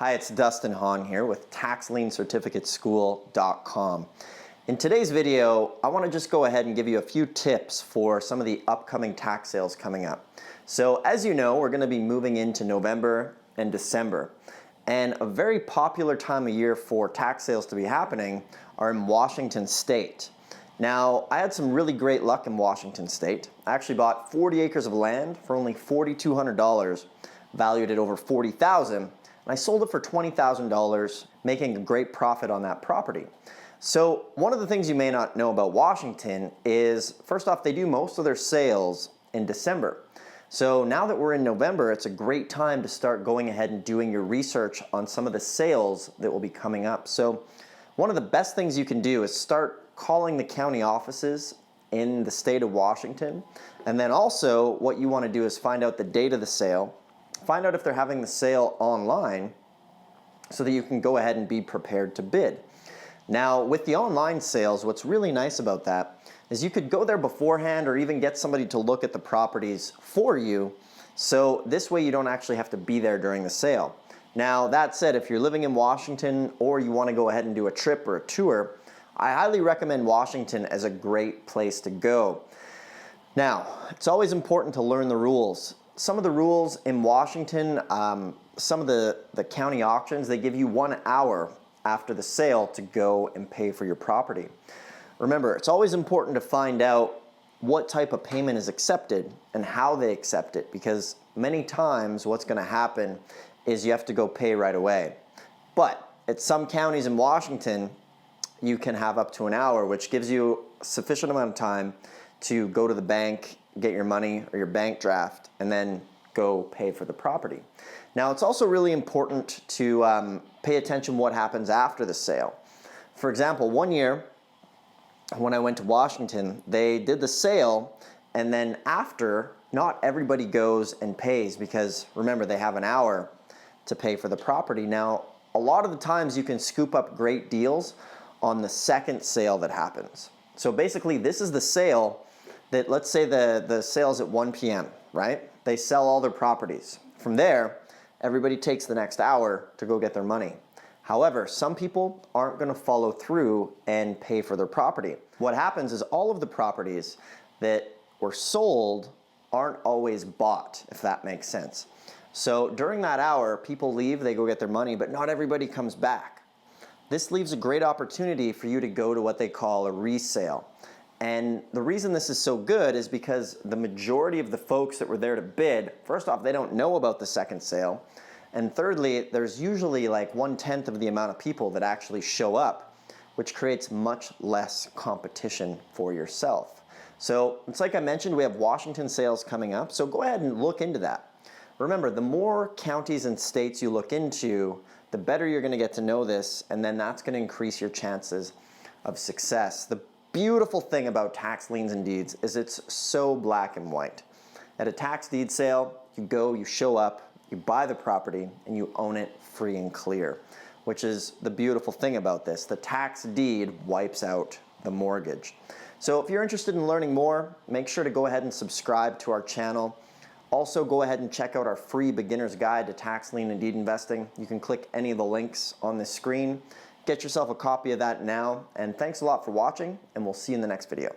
Hi, it's Dustin Hahn here with TaxLienSchool.com. In today's video, I want to just go ahead and give you a few tips for some of the upcoming tax sales coming up. So as you know, we're going to be moving into November and December. And a very popular time of year for tax sales to be happening are in Washington State. Now, I had some really great luck in Washington State. I actually bought 40 acres of land for only $4,200, valued at over $40,000, and I sold it for $20,000, making a great profit on that property. So one of the things you may not know about Washington is, first off, they do most of their sales in December. So now that we're in November, it's a great time to start going ahead and doing your research on some of the sales that will be coming up. So one of the best things you can do is start calling the county offices in the state of Washington. And then also what you want to do is find out the date of the sale, find out if they're having the sale online so that you can go ahead and be prepared to bid. Now with the online sales, what's really nice about that is you could go there beforehand or even get somebody to look at the properties for you. So this way you don't actually have to be there during the sale. Now that said, if you're living in Washington or you want to go ahead and do a trip or a tour, I highly recommend Washington as a great place to go. Now, it's always important to learn the rules. Some of the rules in Washington, some of the county auctions, they give you 1 hour after the sale to go and pay for your property. Remember, it's always important to find out what type of payment is accepted and how they accept it, because many times what's going to happen is you have to go pay right away. But at some counties in Washington, you can have up to 1 hour, which gives you a sufficient amount of time to go to the bank, get your money or your bank draft, and then go pay for the property. Now, it's also really important to pay attention what happens after the sale. For example, one year when I went to Washington, they did the sale, and then after, not everybody goes and pays because remember, they have 1 hour to pay for the property. Now, a lot of the times you can scoop up great deals on the second sale that happens. So basically, this is the sale that, let's say the sale's at 1 p.m., right? They sell all their properties. From there, everybody takes the next hour to go get their money. However, some people aren't gonna follow through and pay for their property. What happens is all of the properties that were sold aren't always bought, if that makes sense. So during that hour, people leave, they go get their money, but not everybody comes back. This leaves a great opportunity for you to go to what they call a resale. And the reason this is so good is because the majority of the folks that were there to bid, first off, they don't know about the second sale. And thirdly, there's usually like 1/10 of the amount of people that actually show up, which creates much less competition for yourself. So it's like I mentioned, we have Washington sales coming up, so go ahead and look into that. Remember, the more counties and states you look into, the better you're gonna get to know this, and then that's gonna increase your chances of success. The beautiful thing about tax liens and deeds is it's so black and white. At a tax deed sale, you go, you show up, you buy the property, and you own it free and clear, which is the beautiful thing about this. The tax deed wipes out the mortgage. So if you're interested in learning more, make sure to go ahead and subscribe to our channel. Also, go ahead and check out our free beginner's guide to tax lien and deed investing. You can click any of the links on this screen. Get yourself a copy of that now, and thanks a lot for watching, and we'll see you in the next video.